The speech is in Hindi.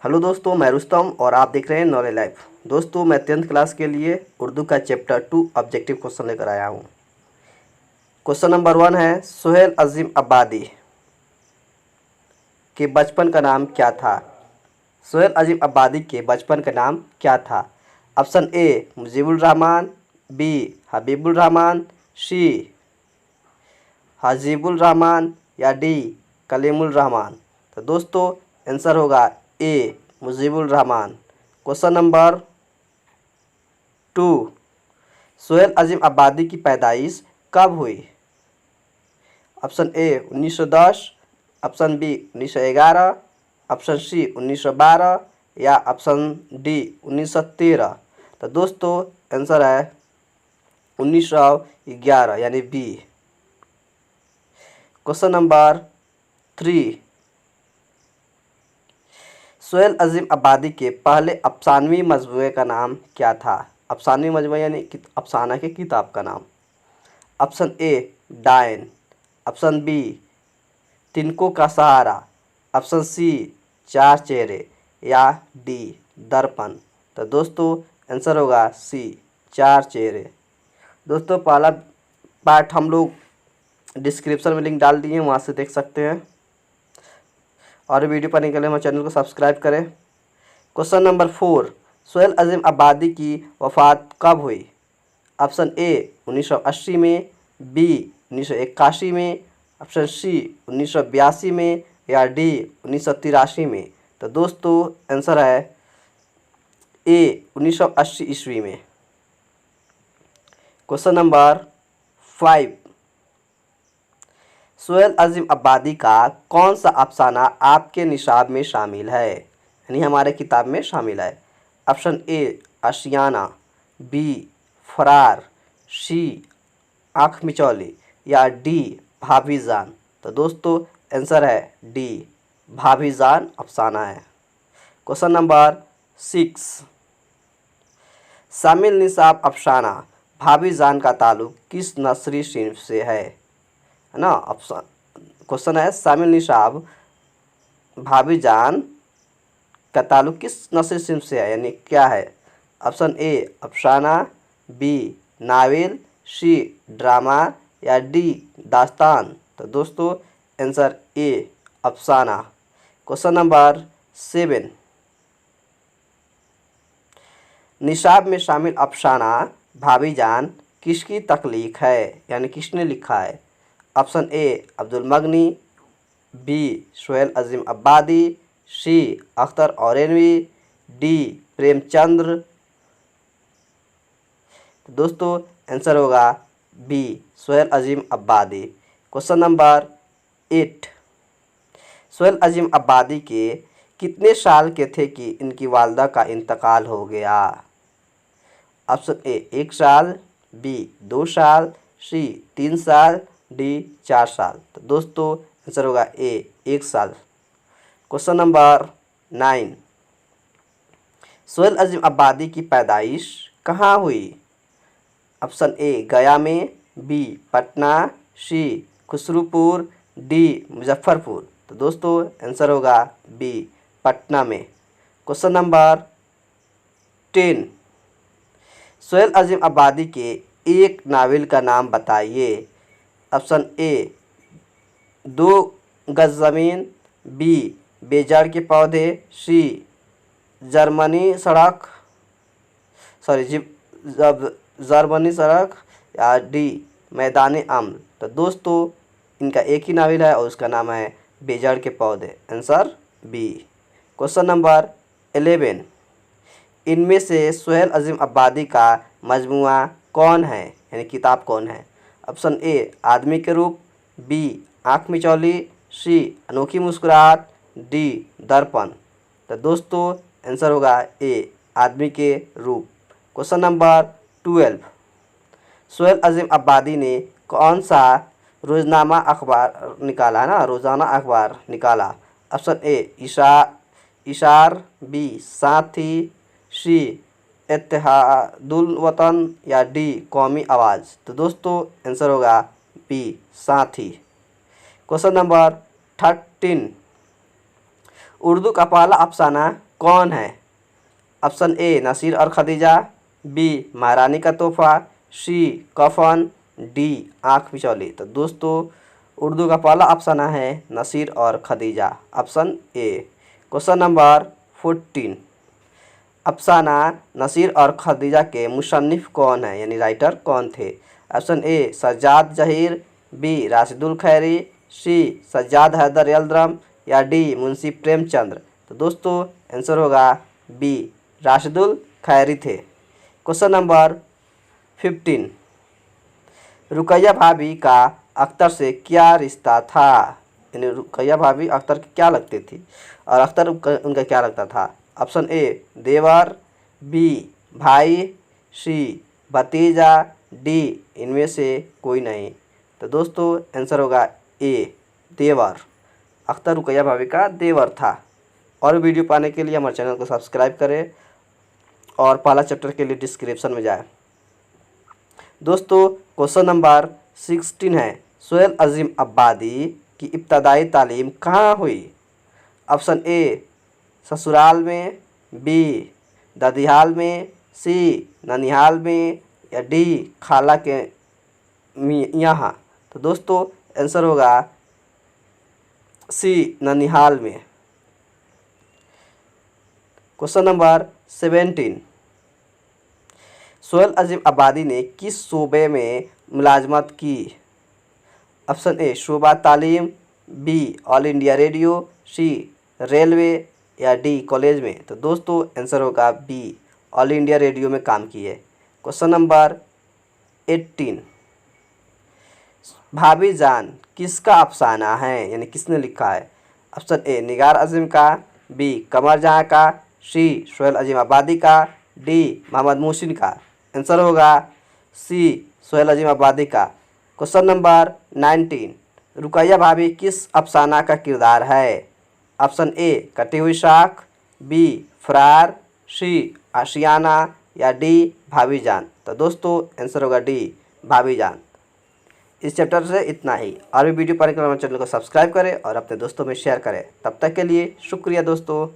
हेलो दोस्तों, मैं रुस्तम और आप देख रहे हैं नॉलेज लाइफ। दोस्तों, मैं 10th क्लास के लिए उर्दू का चैप्टर 2 ऑब्जेक्टिव क्वेश्चन लेकर आया हूँ। क्वेश्चन नंबर 1 है, सुहेल अजीम अब्बादी के बचपन का नाम क्या था? सुहेल अजीम अब्बादी के बचपन का नाम क्या था? Option A Mujibur Rahman, B Habibur Rahman, C Hajibur Rahman या डी कलीमुल रहमान। तो दोस्तों, आंसर होगा A Mujibur Rahman. Question number 2, Suhail Azimabadi की पैदाइश कब हुई? Option A 1910, option B 1911, option C 1912 या ऑप्शन डी 1913। तो दोस्तों, आंसर है 1911 यानी बी। क्वेश्चन नंबर 3, सुहेल अजीम अब्बादी के पहले अफसानवी मजमूए का नाम क्या था? अफसानवी मजमूआ यानी अफसाना की किताब का नाम। ऑप्शन ए डायन, ऑप्शन बी तिनको का सहारा, ऑप्शन सी चार चेहरे या डी दर्पण। तो दोस्तों, आंसर होगा सी चार चेहरे। दोस्तों, पहला पार्ट हम लोग डिस्क्रिप्शन में लिंक डाल दिए हैं, वहाँ से देख सकते हैं। और वीडियो पाने के लिए हमारे चैनल को सब्सक्राइब करें। Question number 4, Suhail Azimabadi की वफ़ात कब हुई? ऑप्शन ए 1980 में, बी 1981 में, ऑप्शन सी 1982 में या डी 1983 में। तो दोस्तों, आंसर है ए 1980 ईस्वी में। क्वेश्चन नंबर 5, सुहेल अजीम अब्बादी का कौन सा अफसाना आपके निसाब में शामिल है, यानी हमारे किताब में शामिल है? ऑप्शन ए आशियाना, बी फरार, सी आँख मिचौली या डी भाभीजान। तो दोस्तों, आंसर है डी भाभीजान अफसाना है। क्वेश्चन नंबर 6, शामिल निसाब अफसाना भाभीजान का ताल्लुक किस नस्री सिन्फ से है ना? ऑप्शन क्वेश्चन है, शामिल निसाब भाभीजान का ताल्लुक किस नस्री सिन्फ से है, यानी क्या है? ऑप्शन ए अफसाना, बी नावल, सी ड्रामा या डी दास्तान। तो दोस्तों, आंसर ए अफसाना। क्वेश्चन नंबर 7, निसाब में शामिल अफसाना भाभीजान किसकी तख्लीक है, यानी किसने लिखा है? ऑप्शन ए अब्दुल मगनी, बी सुहेल अजीम अब्बादी, सी अख्तर औरैनवी, डी प्रेमचंद्र। तो दोस्तों, आंसर होगा बी सुहेल अजीम अब्बादी। क्वेश्चन नंबर 8, सुहेल अजीम अब्बादी के कितने साल के थे कि इनकी वालदा का इंतकाल हो गया? ऑप्शन ए 1 साल, बी 2 साल, सी 3 साल, डी 4 साल। तो दोस्तों, आंसर होगा ए 1 साल। Question number 9, Suhail Azimabadi की पैदाइश कहाँ हुई? ऑप्शन ए गया में, बी पटना, सी खुसरूपुर, डी मुजफ्फरपुर। तो दोस्तों, आंसर होगा बी पटना में। क्वेश्चन नंबर 10, सुहेल अजीम अब्बादी के एक नावल का नाम बताइए। ऑप्शन ए 2 गज ज़मीन, बी बेजड़ के पौधे, सी जर्मनी सड़क या डी मैदान अम्ल। तो दोस्तों, इनका एक ही नावल है और उसका नाम है बेजड़ के पौधे। Answer B. क्वेश्चन नंबर 11, इनमें से सुहेल अजीम अब्बादी का मजमुआ कौन है, यानी किताब कौन है? ऑप्शन ए आदमी के रूप, बी आँख मिचौली, सी अनोखी मुस्कुराहट, डी दर्पण। तो दोस्तों, आंसर होगा ए आदमी के रूप। क्वेश्चन नंबर 12, सुहेल अजीम अब्बादी ने कौन सा रोज़नामा अखबार निकाला ना, रोज़ाना अखबार निकाला? ऑप्शन ए इशार, बी साथी, सी इत्तेहादुल वतन या डी कौमी आवाज़। तो दोस्तों, आंसर होगा बी साथी। क्वेश्चन नंबर 13, उर्दू का पहला अफसाना कौन है? ऑप्शन ए नसीर और खदीजा, बी महारानी का तोहफा, सी कफन, डी आँख बिचौली। तो दोस्तों उर्दू का पहला ऑप्शन है नसीर और Khadija, option A. Question number 14, अफसाना नसीर और खदीजा के मुसन्निफ कौन है, यानी राइटर कौन थे? Option A Sajjad Zaheer, B Rashidul Khairi, C Sajjad Haider Yildirim, या डी मुंशी प्रेमचंद्र। तो दोस्तों आंसर होगा बी राशिदुल खैरी थे। क्वेश्चन नंबर 15, रुकैया भाभी का अख्तर से क्या रिश्ता था? यानी रुकैया भाभी अख्तर की क्या लगती थी और अख्तर उनका क्या लगता था? ऑप्शन ए देवर, बी भाई, सी भतीजा, डी इनमें से कोई नहीं। तो दोस्तों आंसर होगा ए देवर। अख्तर रुकैया भाभी का देवर था। और वीडियो पाने के लिए हमारे चैनल को सब्सक्राइब करें और पहला चैप्टर के लिए डिस्क्रिप्शन में जाएं। दोस्तों क्वेश्चन नंबर 16 है, सोहेल अजीम अब्बादी की इब्तदाई तालीम कहाँ हुई? ऑप्शन ए ससुराल में, बी ददिहाल में, सी ननिहाल में, या डी खाला के यहाँ। तो दोस्तों आंसर होगा सी ननिहाल में। क्वेश्चन नंबर 17, सोहेल अजीम अब्बादी ने किस सूबे में मुलाजमत की? ऑप्शन ए शोबा तालीम, B all India radio, C railway, या डी कॉलेज में। तो दोस्तों आंसर होगा बी ऑल इंडिया रेडियो में काम किए। क्वेश्चन नंबर 18, भाभी जान किसका अफसाना है, यानी किसने लिखा है? ऑप्शन ए निगार अजीम का, बी कमर जहाँ का, सी सोहेल अजीम अब्बादी का, डी मोहम्मद मोहसिन का। आंसर होगा सी सोहेल अजीम अब्बादी का। क्वेश्चन नंबर 19, रुकैया भाभी किस अफसाना का किरदार है? ऑप्शन ए कटी हुई शाख, बी फरार, सी आशियाना, या डी भाभी जान। तो दोस्तों आंसर होगा डी भाभी जान। इस चैप्टर से इतना ही। और भी वीडियो पाने के लिए हमारे चैनल को सब्सक्राइब करें और अपने दोस्तों में शेयर करें। तब तक के लिए शुक्रिया दोस्तों।